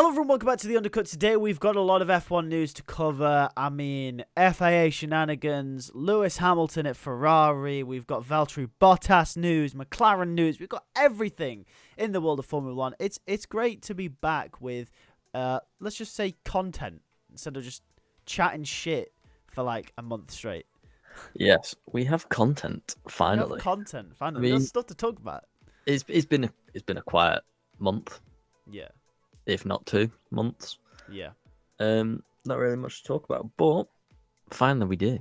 Hello everyone, welcome back to the Undercut. Today we've got a lot of F1 news to cover. I mean, FIA shenanigans, Lewis Hamilton at Ferrari, we've got Valtteri Bottas news, McLaren news, we've got everything in the world of Formula 1. It's great to be back with, let's just say, content, instead of just chatting shit for like a month straight. Yes, we have content, finally. We have content, finally. There's stuff to talk about. It's been a quiet month. Yeah. If not 2 months. Yeah. Not really much to talk about, but finally we do.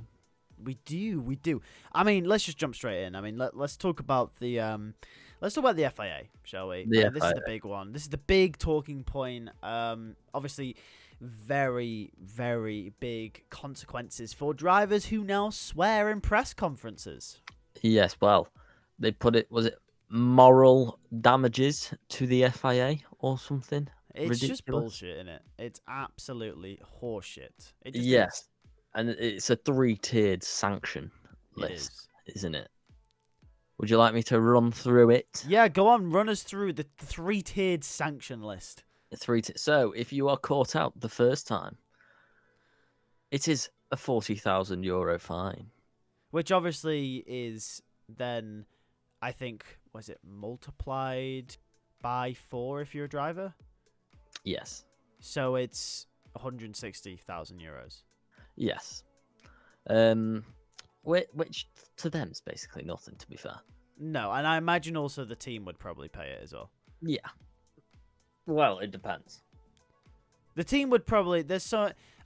We do. I mean, let's just jump straight in. I mean, let's talk about the FIA, shall we? The This is the big one. This is the big talking point. Obviously, very, very big consequences for drivers who now swear in press conferences. Yes, well, they put it, was it moral damages to the FIA or something? It's ridiculous. Just bullshit, isn't it? It's absolutely horseshit. It just yes, is. And it's a 3-tiered sanction list, isn't it? Would you like me to run through it? Yeah, go on, run us through the 3-tiered sanction list. So, if you are caught out the first time, it is a €40,000 fine. Which obviously is then, I think, was it multiplied by 4 if you're a driver? Yes. So it's €160,000. Yes. Which to them is basically nothing, to be fair. No, and I imagine also the team would probably pay it as well. Yeah. Well, it depends. The team would probably...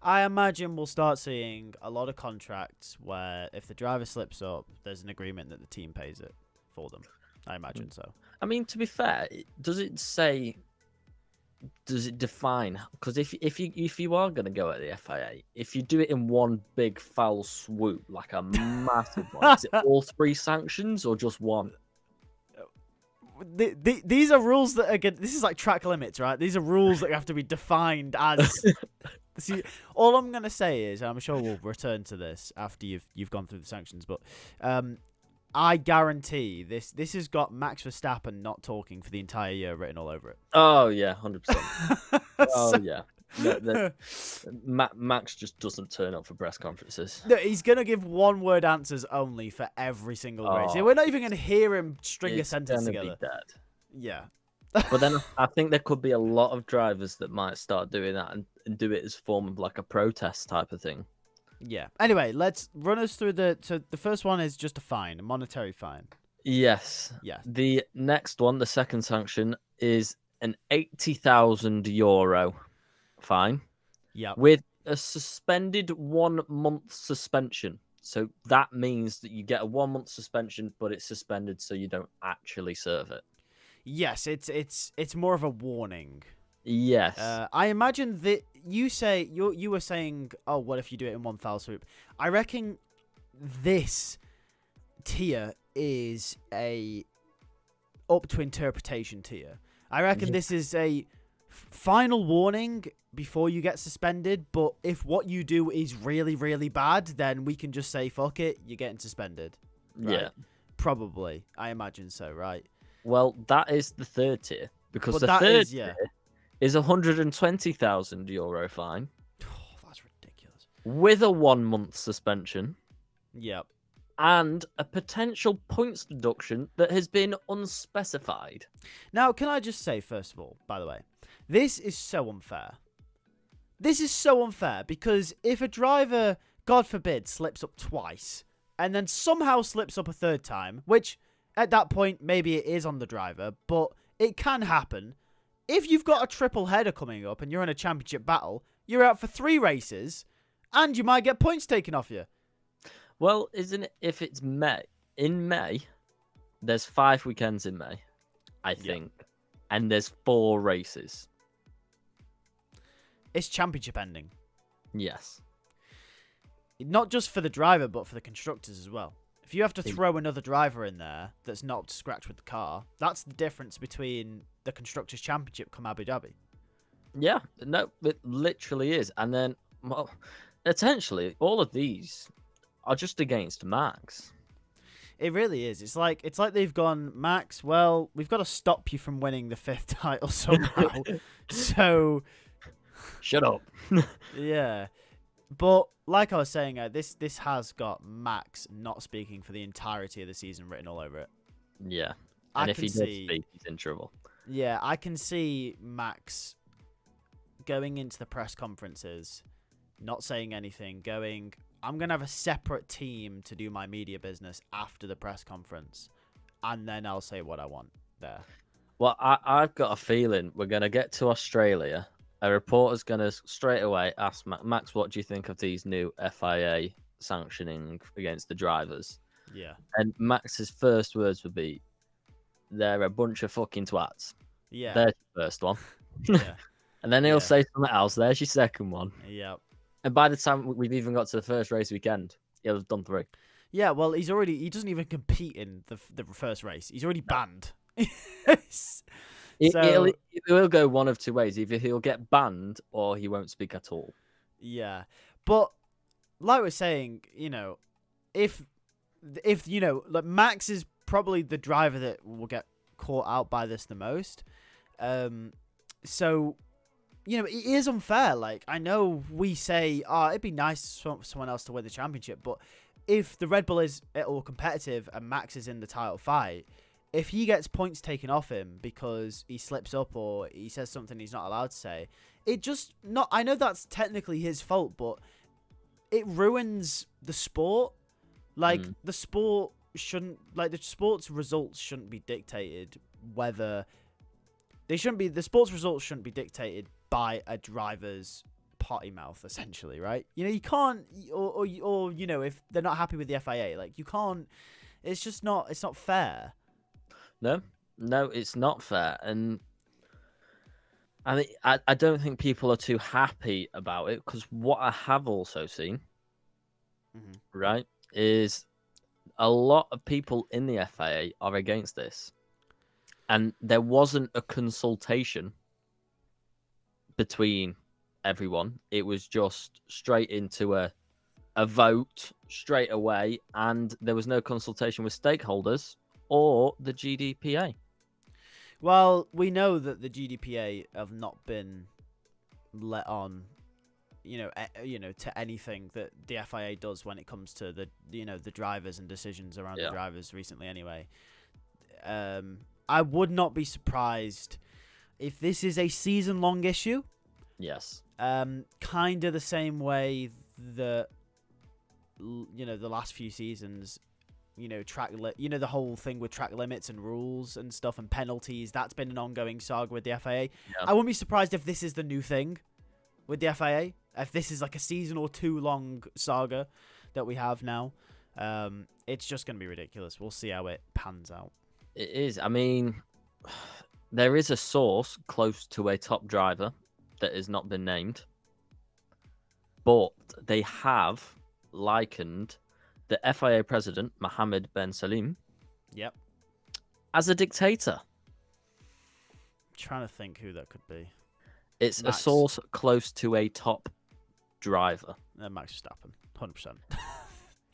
I imagine we'll start seeing a lot of contracts where if the driver slips up, there's an agreement that the team pays it for them. I imagine so. I mean, to be fair, does it define? Because if you are going to go at the FIA, if you do it in one big foul swoop, like a massive one, is it all 3 sanctions or just one? These are rules that are good. This is like track limits, right? These are rules that have to be defined as. See, all I'm gonna say is, I'm sure we'll return to this after you've gone through the sanctions, but I guarantee this has got Max Verstappen not talking for the entire year written all over it. Oh yeah, 100%. Oh yeah. No, Max just doesn't turn up for press conferences. No, he's going to give one-word answers only for every single race. We're not even going to hear him string a sentence together. Be dead. Yeah. But then I think there could be a lot of drivers that might start doing that and do it as form of like a protest type of thing. Yeah. Anyway, let's run us through so the first one is just a fine, a monetary fine. Yes. Yeah. The next one, the second sanction, is an €80,000 fine. Yeah. With a suspended 1 month suspension. So that means that you get a 1 month suspension, but it's suspended so you don't actually serve it. Yes, it's more of a warning. Yes. I imagine that you were saying, oh, what if you do it in one foul swoop? I reckon this tier is a up to interpretation tier. I reckon this is a final warning before you get suspended, but if what you do is really, really bad, then we can just say, fuck it, you're getting suspended. Right? Yeah. Probably. I imagine so, right? Well, that is the third tier. Because the third tier is €120,000 fine. Oh, that's ridiculous. With a 1 month suspension. Yep. And a potential points deduction that has been unspecified. Now, can I just say, first of all, by the way, this is so unfair. This is so unfair because if a driver, God forbid, slips up twice and then somehow slips up a third time, which at that point maybe it is on the driver, but it can happen. If you've got a triple header coming up and you're in a championship battle, you're out for 3 races and you might get points taken off you. Well, isn't it, if it's May, in May, there's 5 weekends in May, I think, and there's 4 races. It's championship ending. Yes. Not just for the driver, but for the constructors as well. If you have to throw another driver in there that's not up to scratch with the car, that's the difference between the Constructors' Championship come Abu Dhabi. Yeah, no, it literally is. And then, well, essentially, all of these are just against Max. It really is. It's like they've gone, Max, well, we've got to stop you from winning the 5th title somehow. So Shut up. Yeah. But like I was saying, this has got Max not speaking for the entirety of the season written all over it. Yeah. I And if can he does see, speak, he's in trouble. yeah, I can see Max going into the press conferences, not saying anything, going, I'm going to have a separate team to do my media business after the press conference, and then I'll say what I want there. Well, I've got a feeling we're going to get to Australia. A reporter's going to straight away ask Max, what do you think of these new FIA sanctioning against the drivers? Yeah. And Max's first words would be, they're a bunch of fucking twats. Yeah. There's the first one. Yeah. And then he'll Yeah. say something else. There's your second one. Yeah. And by the time we've even got to the first race weekend, he'll have done 3. Yeah, well, he doesn't even compete in the first race. He's already banned. It'll go one of 2 ways. Either he'll get banned or he won't speak at all. Yeah. But like we're saying, if like Max is probably the driver that will get caught out by this the most. So, it is unfair. Like, I know we say, it'd be nice for someone else to win the championship, but if the Red Bull is at all competitive and Max is in the title fight, if he gets points taken off him because he slips up or he says something he's not allowed to say, I know that's technically his fault, but it ruins the sport. Like, the sport's results shouldn't be dictated the sports results shouldn't be dictated by a driver's potty mouth, essentially, right? You can't, or if they're not happy with the FIA, like, you can't, it's not fair. No, it's not fair. And I don't think people are too happy about it, because what I have also seen, right, is a lot of people in the FIA are against this. And there wasn't a consultation between everyone. It was just straight into a vote straight away, and there was no consultation with stakeholders or the GDPA. Well, we know that the GDPA have not been let on, to anything that the FIA does when it comes to the drivers and decisions around the drivers recently. Anyway, I would not be surprised if this is a season-long issue. Yes. Kind of the same way that the last few seasons. The whole thing with track limits and rules and stuff and penalties, that's been an ongoing saga with the FIA. Yeah. I wouldn't be surprised if this is the new thing with the FIA, if this is like a season or 2 long saga that we have now. It's just going to be ridiculous. We'll see how it pans out. It is. I mean, there is a source close to a top driver that has not been named, but they have likened the FIA president, Mohammed Ben Salim, as a dictator. I'm trying to think who that could be. It's Max. A source close to a top driver. Max Verstappen, 100%.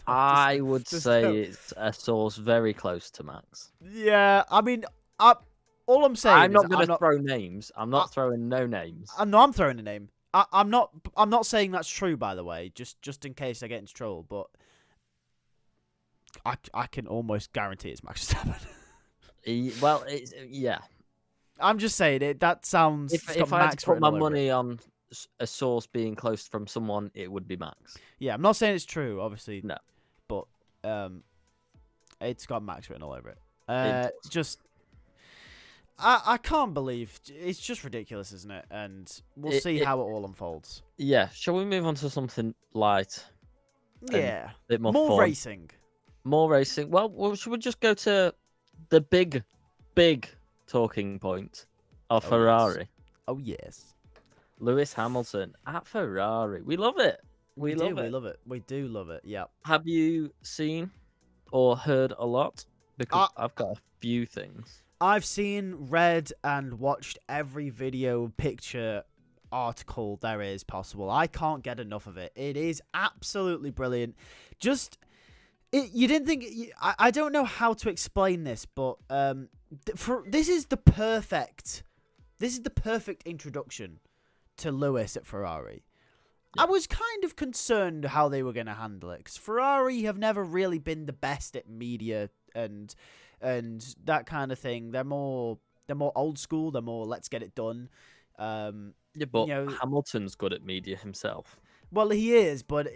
I would say it's a source very close to Max. Yeah, I mean, all I'm saying I'm not going to throw names. I'm not throwing no names. No, I'm throwing a name. I'm not saying that's true, by the way, just in case I get into trouble, but I can almost guarantee it's Max Verstappen. Well, yeah. I'm just saying it. That sounds. If I had to put my money on a source being close from someone, it would be Max. Yeah, I'm not saying it's true, obviously. No. But it's got Max written all over it. I can't believe it's just ridiculous, isn't it? And we'll see how it all unfolds. Yeah. Shall we move on to something light? Yeah. A bit more fun. Racing. More racing. Well, should we just go to the big talking point of Ferrari? Yes. Oh, yes. Lewis Hamilton at Ferrari. We love it. We love it. We do love it. Yeah. Have you seen or heard a lot? Because I've got a few things. I've seen, read, and watched every video, picture, article there is possible. I can't get enough of it. It is absolutely brilliant. You didn't think... I don't know how to explain this, but this is the perfect introduction to Lewis at Ferrari. Yeah. I was kind of concerned how they were going to handle it, because Ferrari have never really been the best at media and that kind of thing. They're more old school. They're more let's get it done. Yeah, but Hamilton's good at media himself. Well, he is, but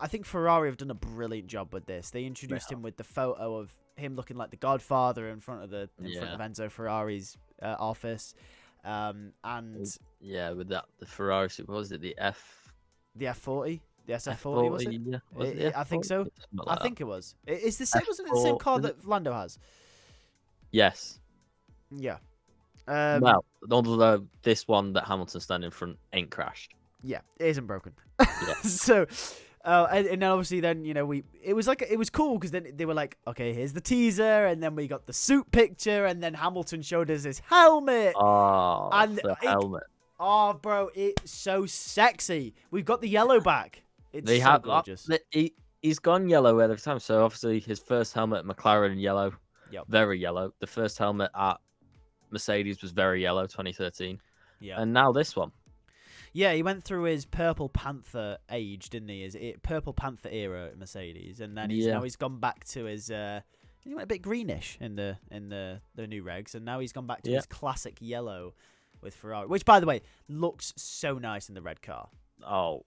I think Ferrari have done a brilliant job with this. They introduced him with the photo of him looking like the Godfather in front of Enzo Ferrari's office, and with that the Ferrari. What was it? The F40, the SF40 was it? Yeah. Was it I think so. I think it was. It's the same. Wasn't it the same car that Lando has? Yes. Yeah. Well, although this one that Hamilton's standing in front ain't crashed. Yeah, it isn't broken. Yeah. So, and then obviously then it was cool because then they were like, okay, here's the teaser, and then we got the suit picture, and then Hamilton showed us his helmet. Oh, the helmet. Oh, bro, it's so sexy. We've got the yellow back. It's so gorgeous. He's gone yellow every time. So obviously his first helmet, McLaren, yellow. Yep. Very yellow. The first helmet at Mercedes was very yellow, 2013. Yeah. And now this one. Yeah, he went through his Purple Panther age, didn't he? His Purple Panther era at Mercedes, and then now he's gone back to his. He went a bit greenish in the new regs, and now he's gone back to his classic yellow with Ferrari, which, by the way, looks so nice in the red car. Oh,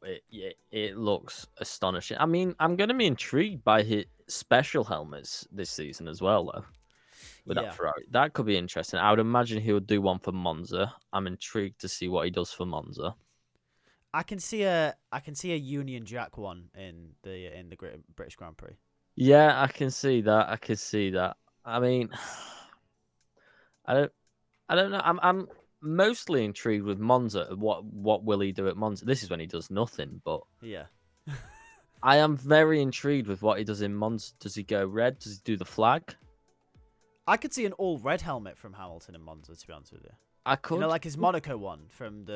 it looks astonishing. I mean, I'm going to be intrigued by his special helmets this season as well, though. With that Ferrari, that could be interesting. I would imagine he would do one for Monza. I'm intrigued to see what he does for Monza. I can see a Union Jack one in the British Grand Prix. Yeah, I can see that. I mean, I don't know. I'm mostly intrigued with Monza. What will he do at Monza? This is when he does nothing, but yeah. I am very intrigued with what he does in Monza. Does he go red? Does he do the flag? I could see an all red helmet from Hamilton in Monza, to be honest with you. I could. Like his Monaco one from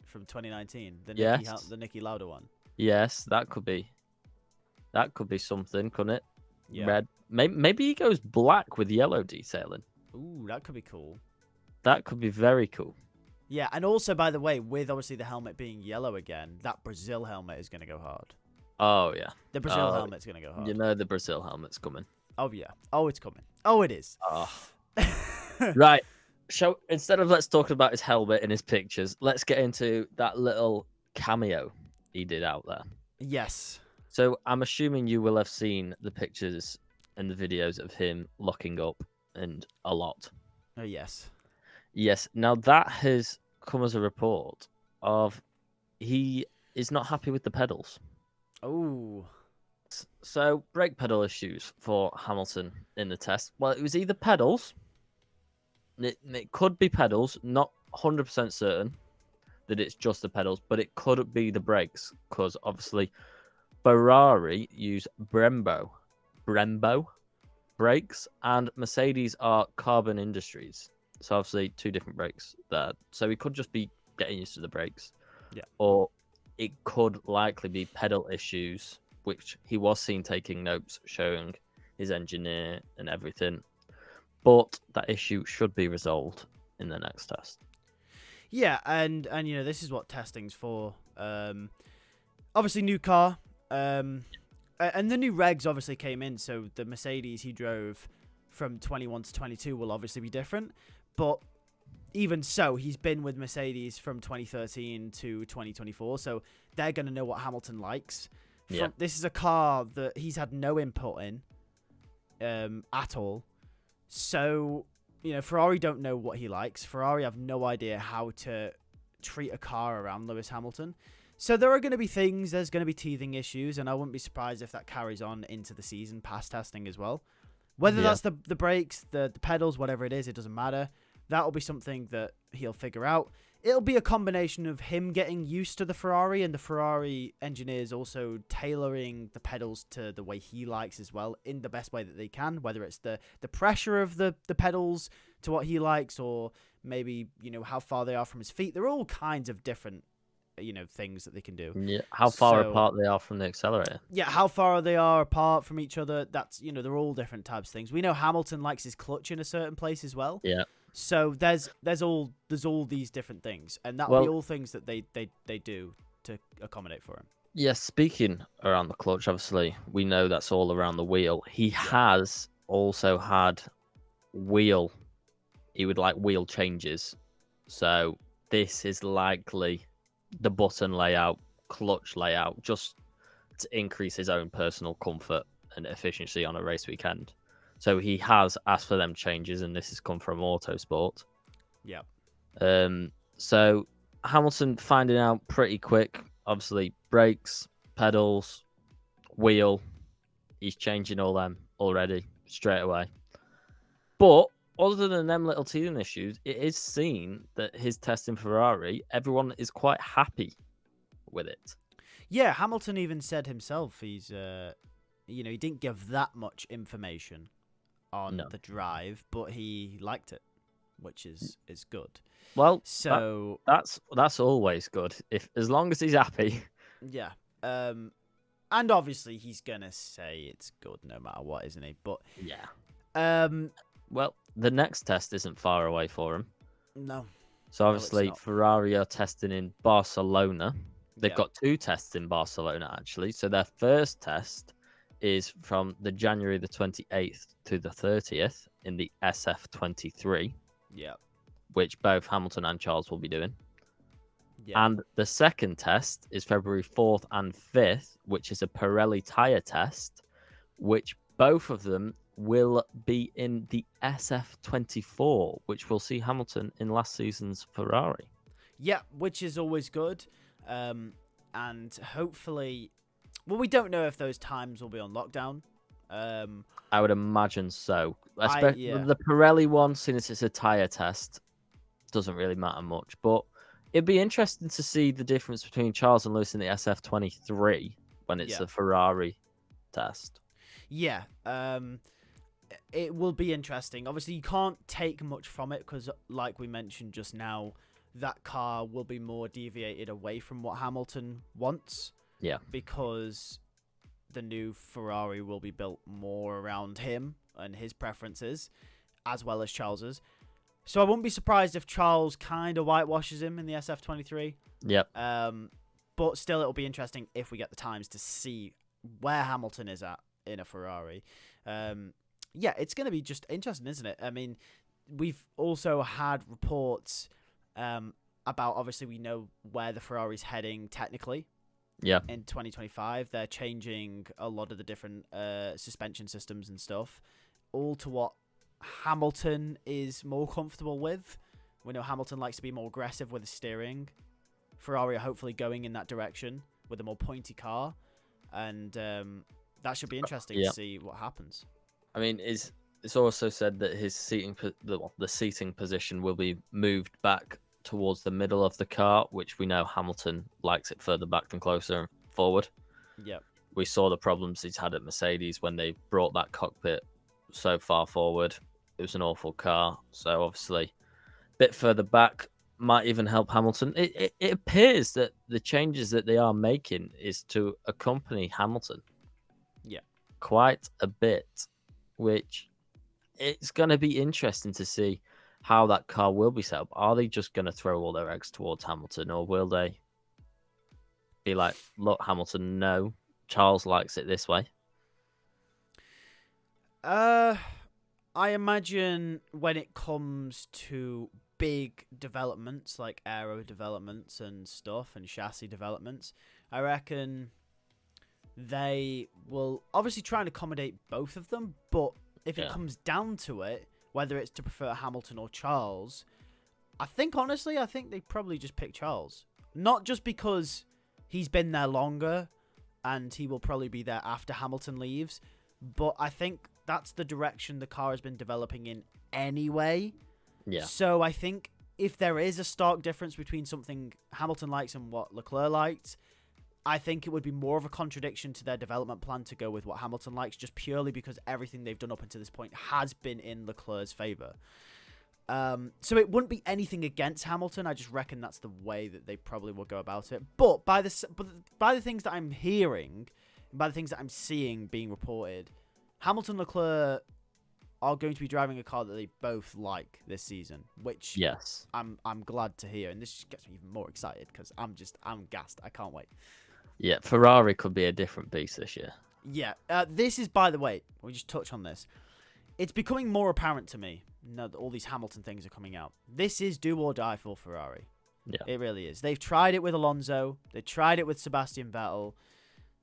from 2019, the Niki Lauda one. Yes, that could be something, couldn't it? Yeah. Red. Maybe he goes black with yellow detailing. Ooh, that could be cool. That could be very cool. Yeah, and also, by the way, with obviously the helmet being yellow again, that Brazil helmet is going to go hard. Oh, yeah. The Brazil helmet's going to go hard. You know the Brazil helmet's coming. Oh, yeah. Oh, it's coming. Oh, it is. Oh. Right. Instead of let's talk about his helmet and his pictures, let's get into that little cameo he did out there. Yes. So I'm assuming you will have seen the pictures and the videos of him locking up and a lot. Oh, yes. Yes. Now that has come as a report of he is not happy with the pedals. Oh. So brake pedal issues for Hamilton in the test. Well, it was either pedals. It could be pedals. Not 100% certain that it's just the pedals, but it could be the brakes because obviously Ferrari use Brembo brakes, and Mercedes are Carbon Industries. So obviously two different brakes there. So he could just be getting used to the brakes. Yeah. Or it could likely be pedal issues, which he was seen taking notes showing his engineer and everything. But that issue should be resolved in the next test. Yeah, and this is what testing's for. Obviously new car. And the new regs obviously came in, so the Mercedes he drove from 21 to 22 will obviously be different. But even so, he's been with Mercedes from 2013 to 2024, so they're going to know what Hamilton likes. This is a car that he's had no input in at all. So, Ferrari don't know what he likes. Ferrari have no idea how to treat a car around Lewis Hamilton. So there are going to be things, there's going to be teething issues, and I wouldn't be surprised if that carries on into the season, past testing as well. Whether that's the brakes, the pedals, whatever it is, it doesn't matter. That'll be something that he'll figure out. It'll be a combination of him getting used to the Ferrari and the Ferrari engineers also tailoring the pedals to the way he likes as well in the best way that they can, whether it's the pressure of the pedals to what he likes or maybe, how far they are from his feet. There are all kinds of different, things that they can do. Yeah, how far apart they are from the accelerator. Yeah, how far they are apart from each other. That's, they're all different types of things. We know Hamilton likes his clutch in a certain place as well. Yeah. So there's all these different things, and that'll be Well, all things that they do to accommodate for him. yes, speaking around the clutch, obviously, we know that's all around the wheel. He has also had wheel, he would like wheel changes. So this is likely the button layout, clutch layout, just to increase his own personal comfort and efficiency on a race weekend. So he has asked for them changes, and this has come from Autosport. Yeah. So Hamilton finding out pretty quick. Obviously, brakes, pedals, wheel. He's changing all them already straight away. But other than them little teething issues, it is seen that his test in Ferrari, everyone is quite happy with it. Yeah, Hamilton even said himself he didn't give that much information on the drive, but he liked it, which is good. Well, so that's always good. If as long as he's happy. Yeah. And obviously he's gonna say it's good no matter what, isn't he? But yeah. Well, the next test isn't far away for him. No. So obviously Ferrari are testing in Barcelona. They've got 2 tests in Barcelona actually. So their first test is from the January the 28th to the 30th in the SF23. Yeah. Which both Hamilton and Charles will be doing. Yeah. And the second test is February 4th and 5th, which is a Pirelli tyre test, which both of them will be in the SF24, which will see Hamilton in last season's Ferrari. Yeah, which is always good. And hopefully, well, we don't know if those times will be on lockdown. I would imagine so. Especially the Pirelli one, since it's a tyre test, doesn't really matter much. But it'd be interesting to see the difference between Charles and Lewis in the SF23 when it's a Ferrari test. Yeah, it will be interesting. Obviously, you can't take much from it because, like we mentioned just now, that car will be more deviated away from what Hamilton wants. Yeah. Because the new Ferrari will be built more around him and his preferences, as well as Charles's. So I wouldn't be surprised if Charles kind of whitewashes him in the SF23. Yep. But still, it'll be interesting if we get the times to see where Hamilton is at in a Ferrari. Yeah, it's going to be just interesting, isn't it? I mean, we've also had reports about, obviously, we know where the Ferrari's heading technically. Yeah. In 2025, they're changing a lot of the different suspension systems and stuff, all to what Hamilton is more comfortable with. We know Hamilton likes to be more aggressive with the steering. Ferrari are hopefully going in that direction with a more pointy car, and that should be interesting to see what happens. I mean, it's also said that his the seating position will be moved back towards the middle of the car, which we know Hamilton likes it further back than closer and forward. Yeah. We saw the problems he's had at Mercedes when they brought that cockpit so far forward. It was an awful car. So obviously, a bit further back might even help Hamilton. It appears that the changes that they are making is to accompany Hamilton. Yeah. Quite a bit, which it's going to be interesting to see how that car will be set up. Are they just going to throw all their eggs towards Hamilton, or will they be like, look, Hamilton, no, Charles likes it this way? I imagine when it comes to big developments like aero developments and stuff and chassis developments, I reckon they will obviously try and accommodate both of them, but if it comes down to it, whether it's to prefer Hamilton or Charles, I think they probably just pick Charles. Not just because he's been there longer and he will probably be there after Hamilton leaves, but I think that's the direction the car has been developing in anyway. Yeah. So I think if there is a stark difference between something Hamilton likes and what Leclerc liked, I think it would be more of a contradiction to their development plan to go with what Hamilton likes, just purely because everything they've done up until this point has been in Leclerc's favour. So it wouldn't be anything against Hamilton. I just reckon that's the way that they probably will go about it. But by the things that I'm hearing, by the things that I'm seeing being reported, Hamilton Leclerc are going to be driving a car that they both like this season, which Yes. I'm glad to hear, and this just gets me even more excited because I'm gassed. I can't wait. Yeah, Ferrari could be a different beast this year. Yeah, this is, by the way, we just touch on this. It's becoming more apparent to me now that all these Hamilton things are coming out. This is do or die for Ferrari. Yeah. It really is. They've tried it with Alonso. They tried it with Sebastian Vettel.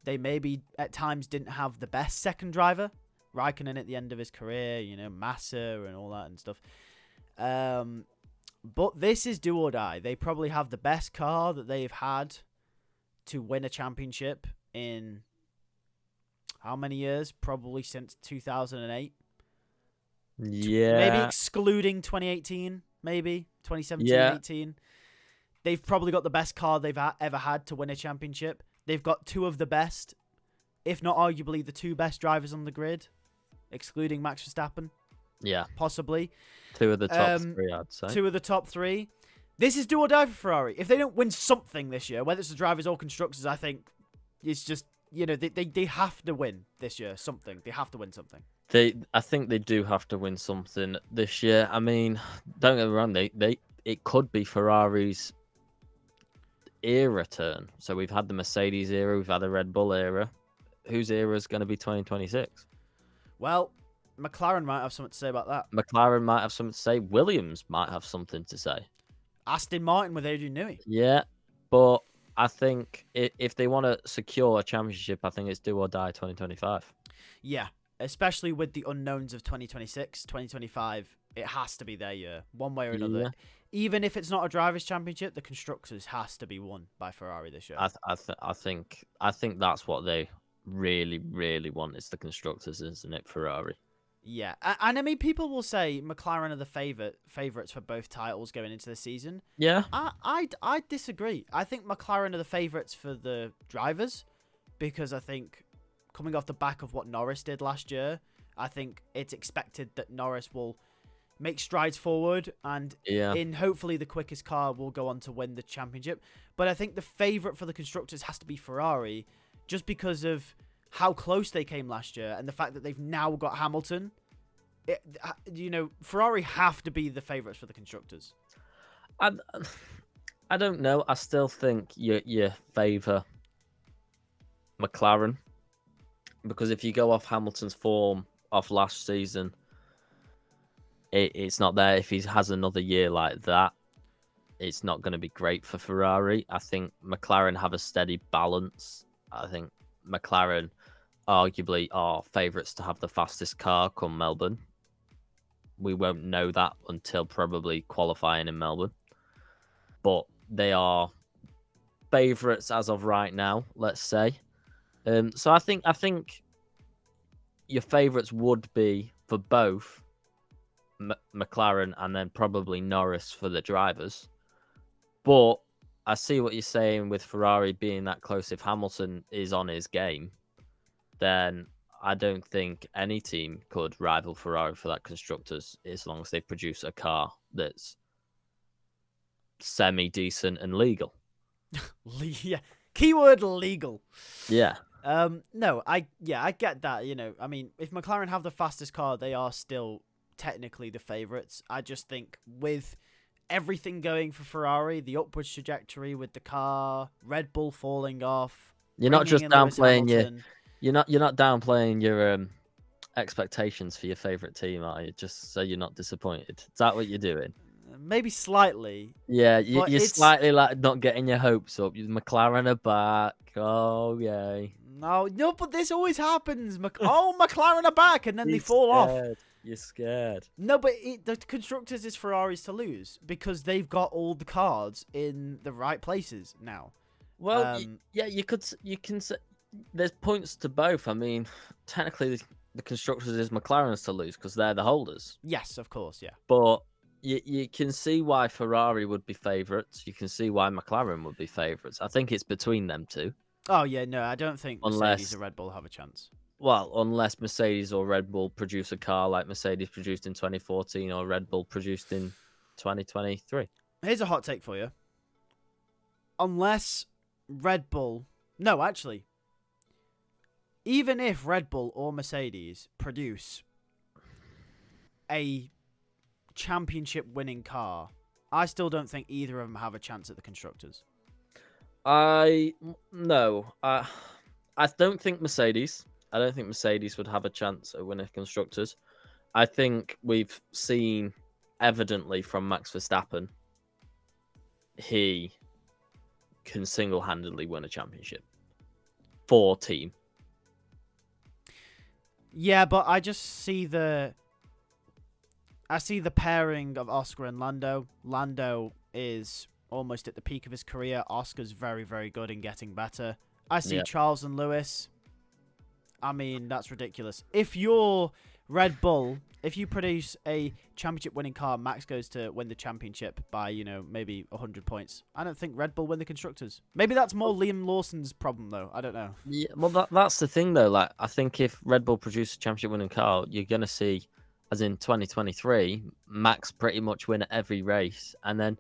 They maybe at times didn't have the best second driver. Raikkonen at the end of his career, Massa and all that and stuff. But this is do or die. They probably have the best car that they've had to win a championship in how many years? Probably since 2008. Yeah. Maybe excluding 2018, maybe 2017, Yeah. 18. They've probably got the best car they've ever had to win a championship. They've got two of the best, if not arguably the two best drivers on the grid, excluding Max Verstappen, Yeah. possibly. Two of the top three, I'd say. Two of the top three. This is do or die for Ferrari. If they don't win something this year, whether it's the drivers or constructors, I think it's just, they have to win this year something. They have to win something. I think they do have to win something this year. I mean, don't get me wrong, it could be Ferrari's era turn. So we've had the Mercedes era, we've had the Red Bull era. Whose era is going to be 2026? Well, McLaren might have something to say about that. McLaren might have something to say. Williams might have something to say. Aston Martin with Adrian Newey. Yeah, but I think if they want to secure a championship, I think it's do or die 2025. Yeah, especially with the unknowns of 2026, 2025. It has to be their year, one way or another. Yeah. Even if it's not a drivers' championship, the constructors has to be won by Ferrari this year. I think that's what they really, really want. It's the constructors, isn't it? Ferrari. Yeah, and I mean, people will say McLaren are the favourites for both titles going into the season. Yeah. I disagree. I think McLaren are the favourites for the drivers because I think coming off the back of what Norris did last year, I think it's expected that Norris will make strides forward and in hopefully the quickest car will go on to win the championship. But I think the favourite for the constructors has to be Ferrari just because of how close they came last year and the fact that they've now got Hamilton. Ferrari have to be the favourites for the constructors. I don't know. I still think you favour McLaren because if you go off Hamilton's form off last season, it's not there. If he has another year like that, it's not going to be great for Ferrari. I think McLaren have a steady balance. I think McLaren arguably are favourites to have the fastest car come Melbourne. We won't know that until probably qualifying in Melbourne. But they are favourites as of right now, let's say. So I think your favourites would be for both McLaren and then probably Norris for the drivers. But I see what you're saying with Ferrari being that close. If Hamilton is on his game, then I don't think any team could rival Ferrari for that constructors as long as they produce a car that's semi-decent and legal. Yeah. Keyword legal. Yeah. No, I get that, I mean, if McLaren have the fastest car, they are still technically the favourites. I just think with everything going for Ferrari, the upwards trajectory with the car, Red Bull falling off. You're not just downplaying you're not downplaying your expectations for your favourite team, are you? Just so you're not disappointed. Is that what you're doing? Maybe slightly. Yeah, you're slightly like not getting your hopes up. McLaren are back. Oh yay. No, but this always happens. McLaren are back, and then they fall off. You're scared. No, but the constructors is Ferrari's to lose because they've got all the cards in the right places now. Well, you can say there's points to both. I mean, technically, the constructors is McLaren's to lose because they're the holders. Yes, of course, yeah. But you can see why Ferrari would be favourites. You can see why McLaren would be favourites. I think it's between them two. Oh, yeah, no, I don't think Mercedes or Red Bull have a chance. Well, unless Mercedes or Red Bull produce a car like Mercedes produced in 2014 or Red Bull produced in 2023. Here's a hot take for you. Unless Red Bull... No, actually. Even if Red Bull or Mercedes produce a championship winning car, I still don't think either of them have a chance at the constructors. No. I don't think Mercedes. I don't think Mercedes would have a chance at winning constructors. I think we've seen evidently from Max Verstappen, he can single-handedly win a championship for team. Yeah, but I just see the pairing of Oscar and Lando. Lando is almost at the peak of his career. Oscar's very, very good in getting better. I see Charles and Lewis. I mean, that's ridiculous. If you're Red Bull, if you produce a championship-winning car, Max goes to win the championship by, maybe 100 points. I don't think Red Bull win the constructors. Maybe that's more Liam Lawson's problem, though. I don't know. Yeah, well, that's the thing, though. Like, I think if Red Bull produce a championship-winning car, you're going to see, as in 2023, Max pretty much win at every race. And then,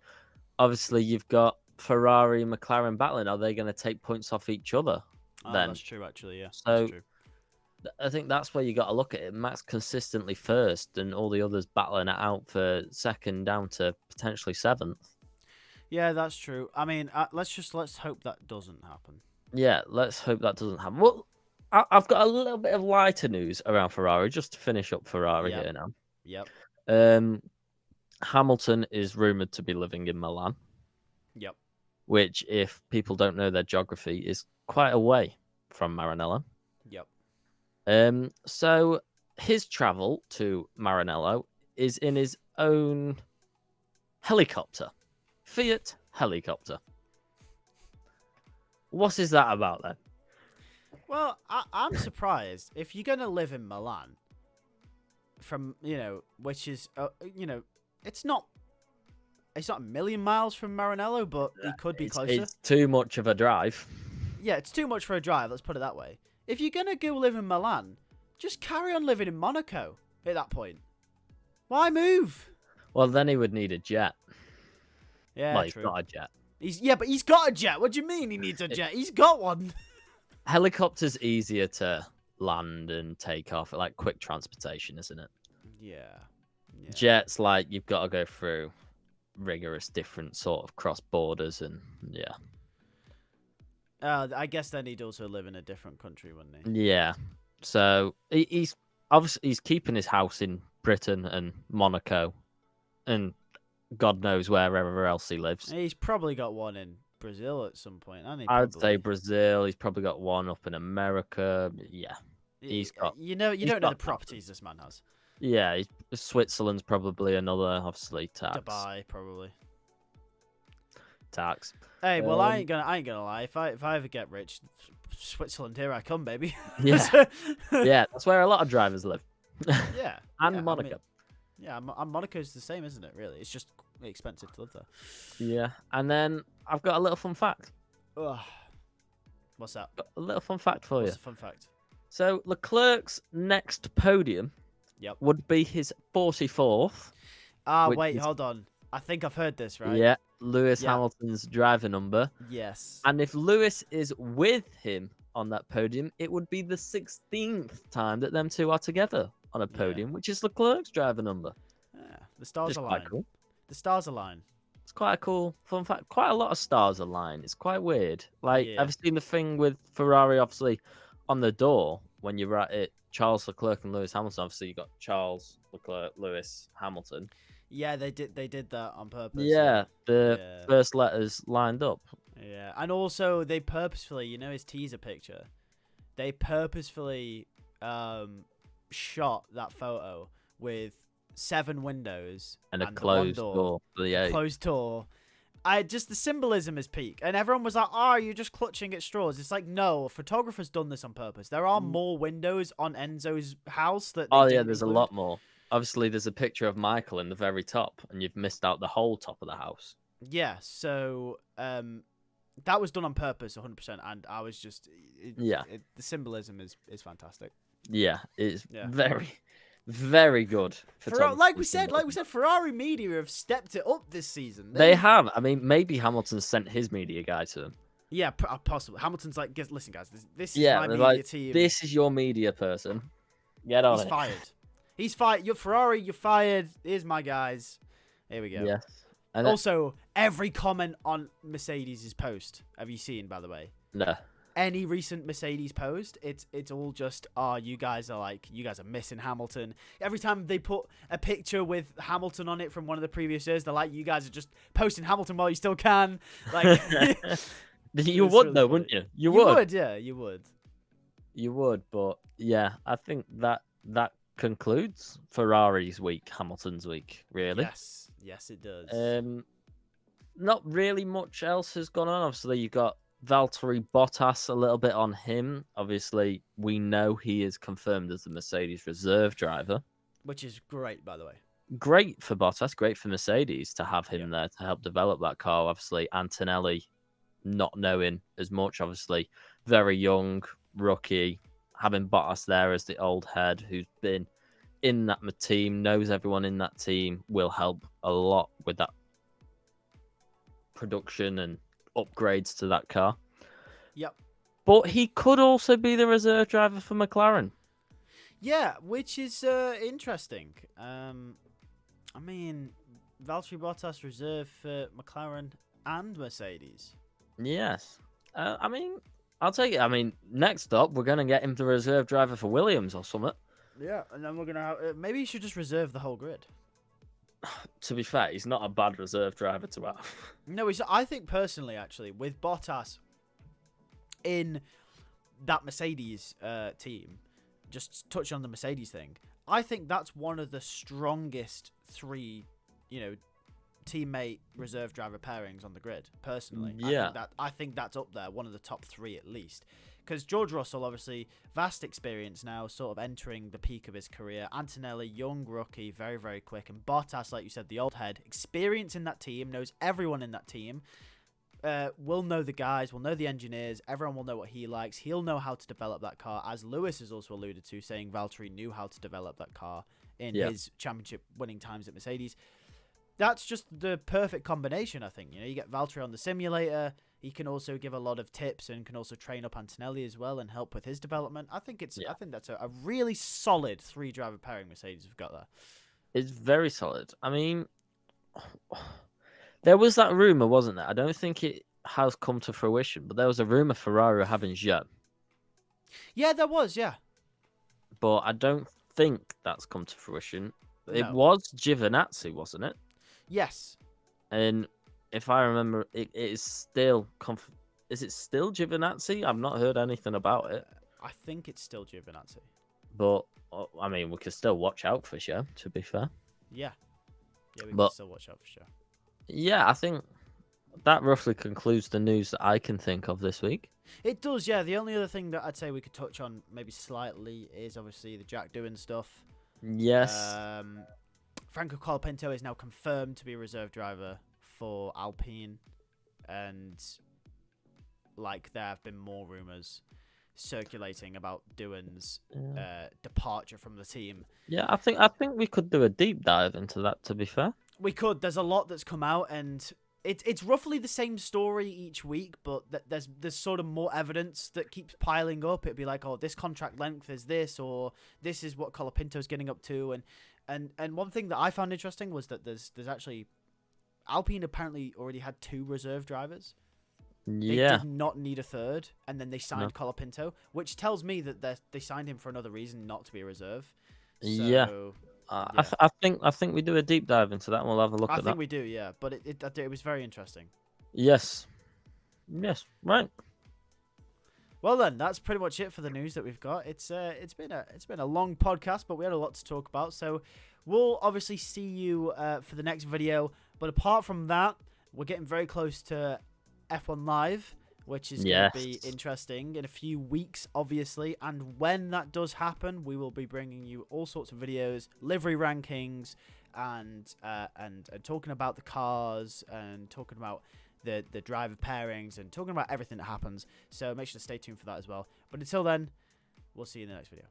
obviously, you've got Ferrari and McLaren battling. Are they going to take points off each other? Then that's true, actually, yeah. So, that's true. I think that's where you got to look at it. Max consistently first, and all the others battling it out for second down to potentially seventh. Yeah, that's true. I mean, let's hope that doesn't happen. Yeah, let's hope that doesn't happen. Well, I've got a little bit of lighter news around Ferrari, just to finish up Ferrari here now. Yep. Hamilton is rumored to be living in Milan. Yep. Which, if people don't know their geography, is quite away from Maranello. Yep. So his travel to Maranello is in his own helicopter, Fiat helicopter. What is that about then? Well, I'm surprised if you're gonna live in Milan, from which is it's not a million miles from Maranello, but it could be closer. It's too much of a drive. Yeah, it's too much for a drive. Let's put it that way. If you're gonna go live in Milan, just carry on living in Monaco at that point. Why move? Well, then he would need a jet. Yeah, well, true. He's got a jet. But he's got a jet. What do you mean he needs a jet? He's got one. Helicopter's easier to land and take off, like quick transportation, isn't it? Yeah. Jets, like, you've got to go through rigorous different sort of cross borders, and yeah. I guess then he'd also live in a different country, wouldn't he? Yeah. So he's obviously keeping his house in Britain and Monaco, and God knows wherever else he lives. He's probably got one in Brazil at some point, hasn't he? I'd say Brazil. He's probably got one up in America. Yeah. He's got. You don't know the properties this man has. Yeah, Switzerland's probably another, obviously, tax. Dubai, probably. Tax. Hey, well, I ain't gonna lie. If I ever get rich, Switzerland, here I come, baby. Yeah, yeah, that's where a lot of drivers live. Yeah, and Monaco. Monaco's the same, isn't it? Really, it's just expensive to live there. Yeah, and then I've got a little fun fact. Ugh. What's that? A little fun fact for you. What's a fun fact? So Leclerc's next podium would be his 44th. Wait, hold on. I think I've heard this, right? Yeah, Lewis Hamilton's driver number. Yes. And if Lewis is with him on that podium, it would be the 16th time that them two are together on a podium, which is Leclerc's driver number. Yeah, the stars align. Quite cool. The stars align. It's quite a cool fun fact. Quite a lot of stars align. It's quite weird. Like, I've seen the thing with Ferrari, obviously, on the door when you write it, Charles Leclerc and Lewis Hamilton. Obviously, you got Charles Leclerc, Lewis Hamilton. Yeah, they did that on purpose. Yeah, the first letters lined up. Yeah, and also they purposefully, his teaser picture, they purposefully shot that photo with 7 windows and a closed door. Closed door. The symbolism is peak, and everyone was like, "Oh, you're just clutching at straws." It's like, no, a photographer's done this on purpose. There are more windows on Enzo's house that. There's a lot more. Obviously, there's a picture of Michael in the very top, and you've missed out the whole top of the house. Yeah, so that was done on purpose, 100%, and I was just, the symbolism is fantastic. Yeah, it's very, very good. Like we said, Ferrari media have stepped it up this season. They have. I mean, maybe Hamilton sent his media guy to them. Yeah, possibly. Hamilton's like, listen, guys, this is my media team. This is your media person. Get on it. He's fired. He's fired. You're Ferrari. You're fired. Here's my guys. Here we go. Yes. And also, every comment on Mercedes' post, have you seen, by the way? no. Any recent Mercedes post, it's all just, you guys are missing Hamilton. Every time they put a picture with Hamilton on it from one of the previous years, they're like, you guys are just posting Hamilton while you still can. Like, you would really though, funny. Wouldn't you? You would. Yeah, you would. You would, but yeah, I think that concludes Ferrari's week, Hamilton's week, really. Yes, it does. Not really much else has gone on. Obviously, you've got Valtteri Bottas, a little bit on him. Obviously, we know he is confirmed as the Mercedes reserve driver. Which is great, by the way. Great for Bottas, great for Mercedes to have him there to help develop that car. Obviously, Antonelli not knowing as much, obviously, very young, rookie. Having Bottas there as the old head who's been in that team, knows everyone in that team, will help a lot with that production and upgrades to that car. Yep. But he could also be the reserve driver for McLaren. Yeah, which is interesting. I mean, Valtteri Bottas reserve for McLaren and Mercedes. Yes. I mean, I'll take it. I mean, next up, we're going to get him the reserve driver for Williams or something. Yeah, and then we're going to have... maybe you should just reserve the whole grid. To be fair, he's not a bad reserve driver to have. No, I think personally, actually, with Bottas in that Mercedes team, just touch on the Mercedes thing, I think that's one of the strongest three, teammate reserve driver pairings on the grid, personally. Yeah. I think that's up there, one of the top three at least. Because George Russell, obviously, vast experience now, sort of entering the peak of his career. Antonelli, young rookie, very, very quick. And Bottas, like you said, the old head, experience in that team, knows everyone in that team. Will know the guys, will know the engineers. Everyone will know what he likes. He'll know how to develop that car, as Lewis has also alluded to, saying Valtteri knew how to develop that car in his championship winning times at Mercedes. That's just the perfect combination, I think. You get Valtteri on the simulator. He can also give a lot of tips and can also train up Antonelli as well and help with his development. I think I think that's a really solid three-driver pairing Mercedes have got there. It's very solid. I mean, there was that rumor, wasn't there? I don't think it has come to fruition, but there was a rumor Ferrari were having Zhou. Yeah, there was, yeah. But I don't think that's come to fruition. No. It was Giovinazzi, wasn't it? Yes. And if I remember, it is still... Is it still Giovinazzi? I've not heard anything about it. I think it's still Giovinazzi. But, I mean, we can still watch out for Zhou, to be fair. Yeah. Yeah, we can still watch out for Zhou. Yeah, I think that roughly concludes the news that I can think of this week. It does, yeah. The only other thing that I'd say we could touch on maybe slightly is obviously the Jack doing stuff. Yes. Franco Colapinto is now confirmed to be a reserve driver for Alpine, and there have been more rumors circulating about Doohan's departure from the team. Yeah, I think we could do a deep dive into that, to be fair. We could. There's a lot that's come out, and it's roughly the same story each week, but there's sort of more evidence that keeps piling up. It'd be like, oh, this contract length is this, or this is what Colapinto's getting up to, and one thing that I found interesting was that there's actually Alpine apparently already had 2 reserve drivers. They did not need a third, and then they signed Colapinto, which tells me that they signed him for another reason, not to be a reserve. So, I think we do a deep dive into that, and we'll have a look at that. I think we do, yeah. But it was very interesting. Yes, right. Well then, that's pretty much it for the news that we've got. It's been a long podcast, but we had a lot to talk about. So we'll obviously see you for the next video. But apart from that, we're getting very close to F1 Live, which is going to be interesting in a few weeks, obviously. And when that does happen, we will be bringing you all sorts of videos, livery rankings, and talking about the cars, and talking about the driver pairings, and talking about everything that happens. So make sure to stay tuned for that as well. But until then, we'll see you in the next video.